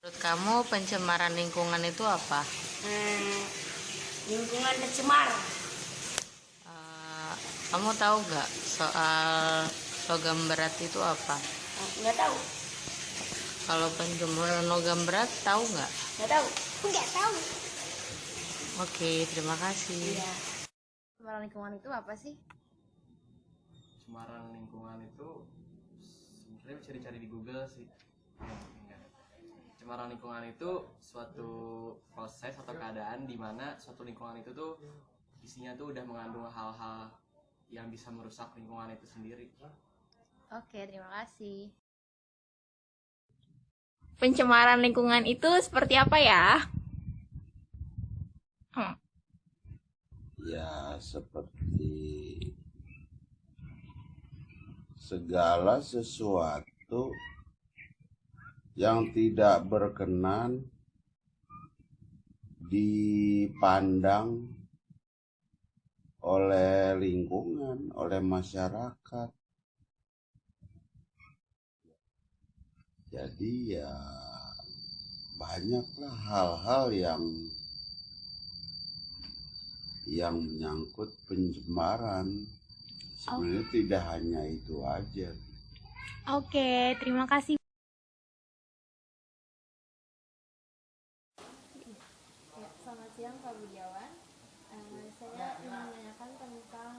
Menurut kamu pencemaran lingkungan itu apa? Lingkungan tercemar. Kamu tahu nggak soal logam berat itu apa? Nggak tahu. Kalau pencemaran logam berat tahu nggak? Nggak tahu. Nggak tahu. Oke, terima kasih. Iya. Pencemaran lingkungan itu apa sih? Pencemaran lingkungan itu sebenarnya bisa dicari di Google sih. Pencemaran lingkungan itu suatu proses atau keadaan di mana suatu lingkungan itu tuh isinya tuh udah mengandung hal-hal yang bisa merusak lingkungan itu sendiri. Oke, terima kasih. Pencemaran lingkungan itu seperti apa ya? Ya, seperti segala sesuatu yang tidak berkenan dipandang oleh lingkungan, oleh masyarakat. Jadi ya banyaklah hal-hal yang menyangkut pencemaran. Sebenarnya tidak hanya itu aja. Oke, terima kasih. Selamat siang Pak Budiawan. Saya ingin menanyakan tentang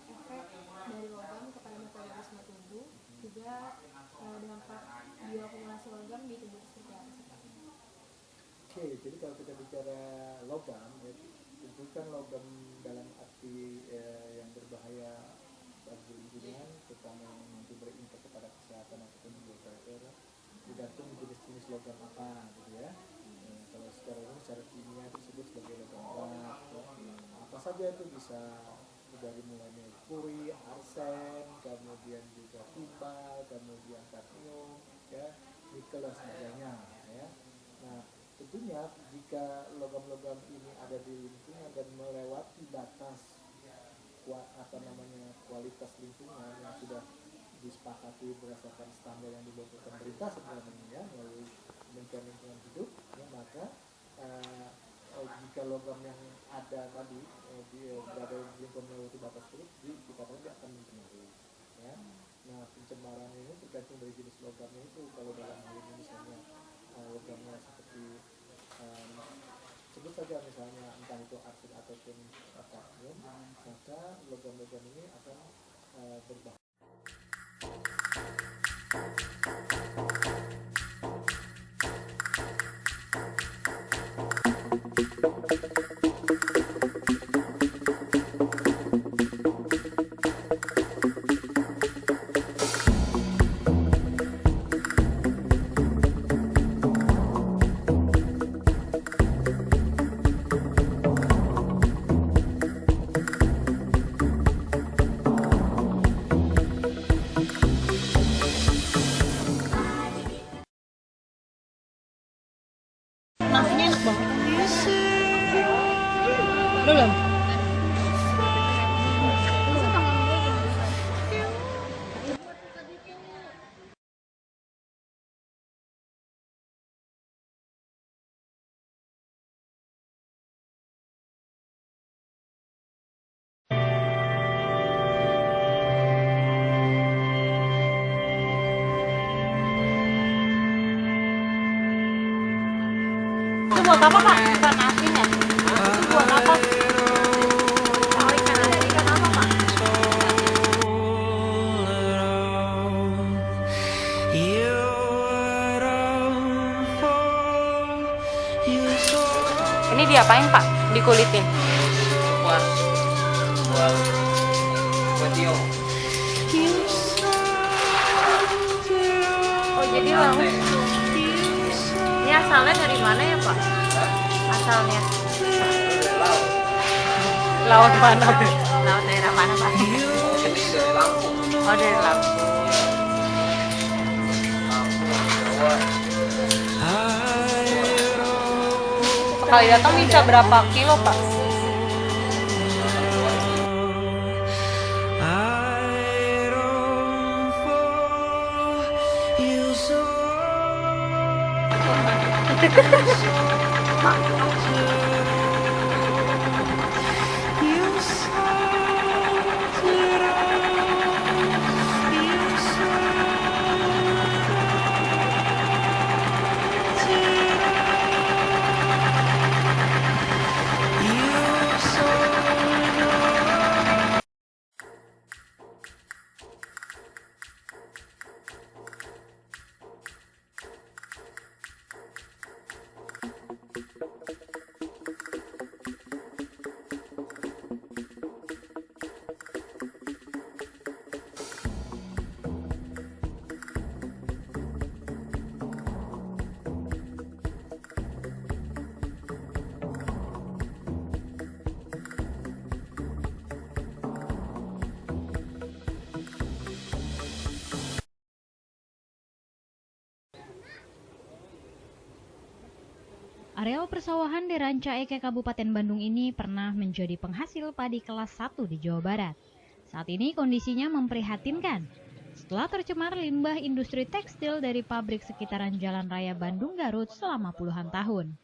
efek dari logam kepada metabolisme tubuh, juga dampak bioakumulasi logam di tubuh seperti apa sih Pak? Oke, jadi kalau kita bicara logam, itu kan logam dalam arti yang berbahaya bagi lingkungan, terutama yang nanti berimpact kepada kesehatan ataupun juga tergantung jenis-jenis logam apa, gitu ya. Kalau secara umum, secara kimia disebut sebagai logam berat. Apa saja itu bisa dari mulai merkuri, arsen, kemudian juga timbal, kemudian kadmium, ya, nikel dan sebagainya. Ya. Nah, tentunya jika logam-logam ini ada di lingkungan dan melewati batas kualitas lingkungan yang sudah disepakati berdasarkan standar yang dibuat pemerintah sebenarnya, ya, melalui Kementerian Lingkungan Hidup, ya, maka jika logam yang ada tadi berada di lingkungan melewati batas tersebut, dikatakan dia akan mencemari. Ya. Nah, pencemaran ini tergantung dari jenis logamnya itu. Kalau dalam hal ini misalnya logamnya seperti sebut saja misalnya entah itu arsen ataupun kadmium, maka logam-logam ini akan berbahaya. Nasinya enak banget. Belum. Itu buat apa Pak? Bukan asin ya? Ini diapain Pak? Dikulitin? buat Tio. Oh jadi laut. Ini asalnya dari mana ya Pak? Asalnya? Laut mana? Laut daerah mana Pak? Ini dari Lampung. Oh dari Lampung. Sekali datang bisa berapa kilo Pak? Areal persawahan di Rancaeke Kabupaten Bandung ini pernah menjadi penghasil padi kelas 1 di Jawa Barat. Saat ini kondisinya memprihatinkan. Setelah tercemar limbah industri tekstil dari pabrik sekitaran Jalan Raya Bandung Garut selama puluhan tahun.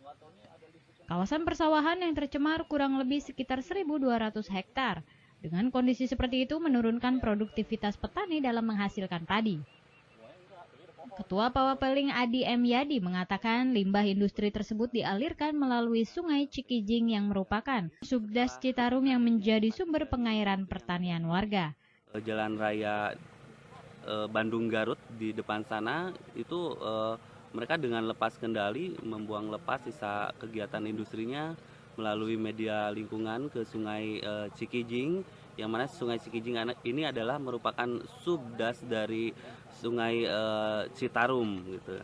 Kawasan persawahan yang tercemar kurang lebih sekitar 1.200 hektar. Dengan kondisi seperti itu menurunkan produktivitas petani dalam menghasilkan padi. Ketua Pawapeling Adi M. Yadi mengatakan limbah industri tersebut dialirkan melalui Sungai Cikijing yang merupakan subdas Citarum yang menjadi sumber pengairan pertanian warga. Jalan Raya Bandung Garut di depan sana itu mereka dengan lepas kendali membuang lepas sisa kegiatan industrinya melalui media lingkungan ke Sungai Cikijing, yang mana Sungai Cikijing ini adalah merupakan subdas dari Sungai Citarum gitu.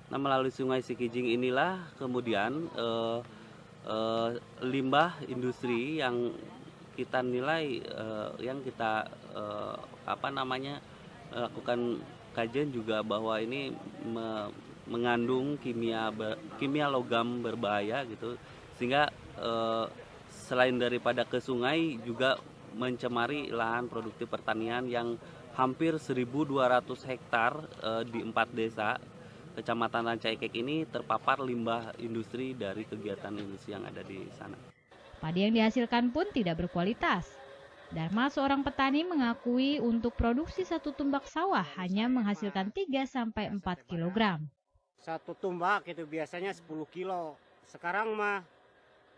Nah, melalui Sungai Cikijing inilah kemudian limbah industri yang kita nilai yang kita lakukan kajian juga bahwa ini mengandung kimia logam berbahaya gitu, sehingga selain daripada ke sungai juga mencemari lahan produktif pertanian yang hampir 1.200 hektar di 4 desa Kecamatan Rancaeke ini terpapar limbah industri dari kegiatan industri yang ada di sana. Padi yang dihasilkan pun tidak berkualitas. Dharma, seorang petani, mengakui untuk produksi satu tumbak sawah hanya menghasilkan 3-4 kg. Satu tumbak itu biasanya 10 kilo. Sekarang mah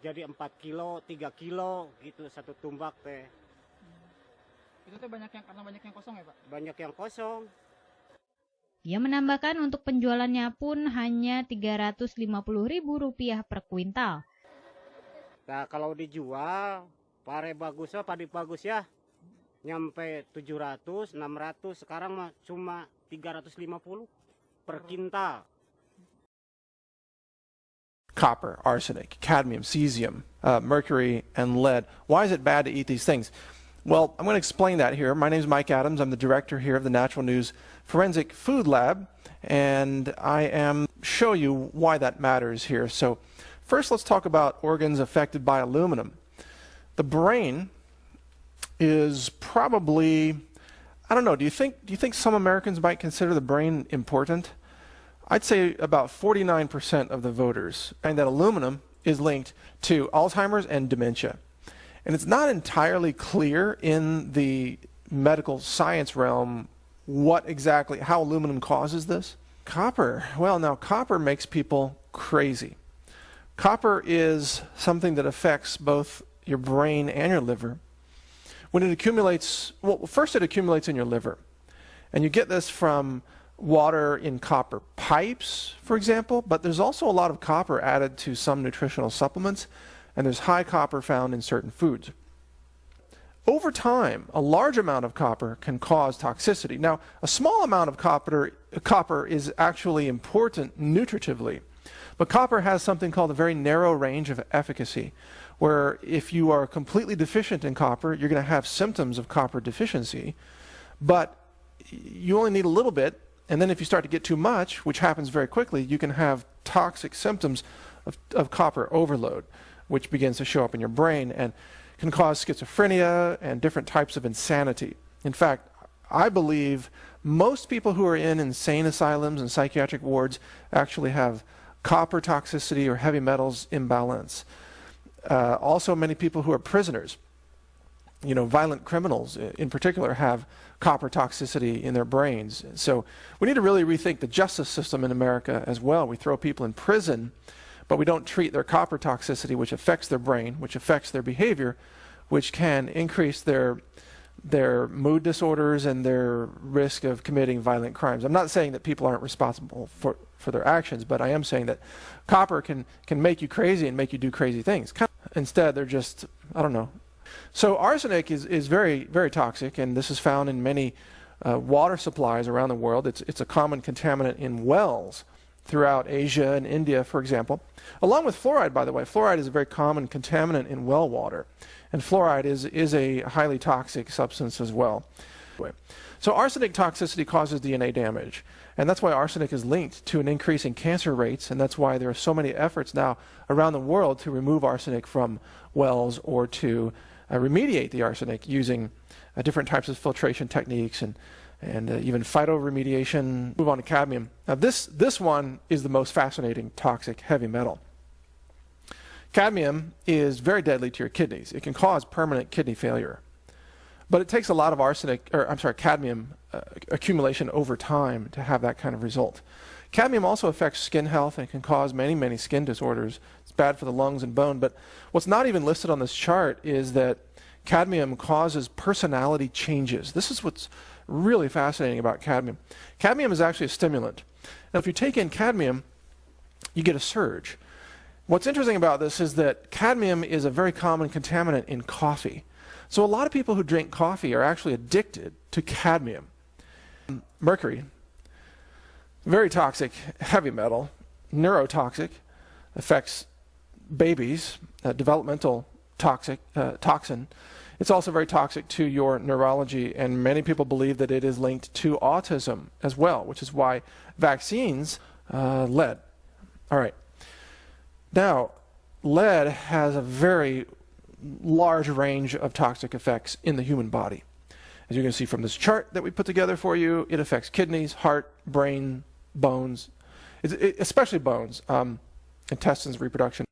jadi 4 kilo, 3 kilo gitu satu tumbak teh. Itu teh karena banyak yang kosong ya Pak? Banyak yang kosong. Ia menambahkan untuk penjualannya pun hanya Rp350.000 per kuintal. Nah kalau dijual, padi bagus ya, nyampe 700, 600, sekarang mah cuma 350 per kintal. Copper, arsenic, cadmium, cesium, mercury, and lead. Why is it bad to eat these things? Well, I'm going to explain that here. My name is Mike Adams. I'm the director here of the Natural News Forensic Food Lab, and I am show you why that matters here. So first, let's talk about organs affected by aluminum. The brain is probably, I don't know, do you think some Americans might consider the brain important? I'd say about 49% of the voters, and that aluminum is linked to Alzheimer's and dementia. And it's not entirely clear in the medical science realm how aluminum causes this. Copper, well now copper makes people crazy. Copper is something that affects both your brain and your liver. When it accumulates, well first it accumulates in your liver. And you get this from water in copper pipes, for example, but there's also a lot of copper added to some nutritional supplements, and there's high copper found in certain foods. Over time, a large amount of copper can cause toxicity. Now, a small amount of copper is actually important nutritively, but copper has something called a very narrow range of efficacy, where if you are completely deficient in copper, you're going to have symptoms of copper deficiency, but you only need a little bit, and then if you start to get too much, which happens very quickly, you can have toxic symptoms of copper overload, which begins to show up in your brain and can cause schizophrenia and different types of insanity. In fact, I believe most people who are in insane asylums and psychiatric wards actually have copper toxicity or heavy metals imbalance. Also, many people who are prisoners, violent criminals in particular, have copper toxicity in their brains. So we need to really rethink the justice system in America as well. We throw people in prison, but we don't treat their copper toxicity, which affects their brain, which affects their behavior, which can increase their mood disorders and their risk of committing violent crimes. I'm not saying that people aren't responsible for their actions, but I am saying that copper can make you crazy and make you do crazy things. Instead, they're just, I don't know. So arsenic is very, very toxic, and this is found in many water supplies around the world. It's a common contaminant in wells throughout Asia and India, for example. Along with fluoride, by the way. Fluoride is a very common contaminant in well water, and fluoride is a highly toxic substance as well. So arsenic toxicity causes DNA damage, and that's why arsenic is linked to an increase in cancer rates, and that's why there are so many efforts now around the world to remove arsenic from wells or to remediate the arsenic using different types of filtration techniques and even phytoremediation. Move on to cadmium. Now this one is the most fascinating toxic heavy metal. Cadmium is very deadly to your kidneys. It can cause permanent kidney failure. But it takes a lot of cadmium accumulation over time to have that kind of result. Cadmium also affects skin health and can cause many, many skin disorders. It's bad for the lungs and bone. But what's not even listed on this chart is that cadmium causes personality changes. This is what's really fascinating about cadmium. Cadmium is actually a stimulant. Now, if you take in cadmium, you get a surge. What's interesting about this is that cadmium is a very common contaminant in coffee. So a lot of people who drink coffee are actually addicted to cadmium. Mercury, very toxic heavy metal, neurotoxic, affects babies, developmental toxin. It's also very toxic to your neurology, and many people believe that it is linked to autism as well, which is why vaccines, lead. All right. Now, lead has a very large range of toxic effects in the human body. As you can see from this chart that we put together for you, it affects kidneys, heart, brain, bones, especially bones, intestines, reproduction.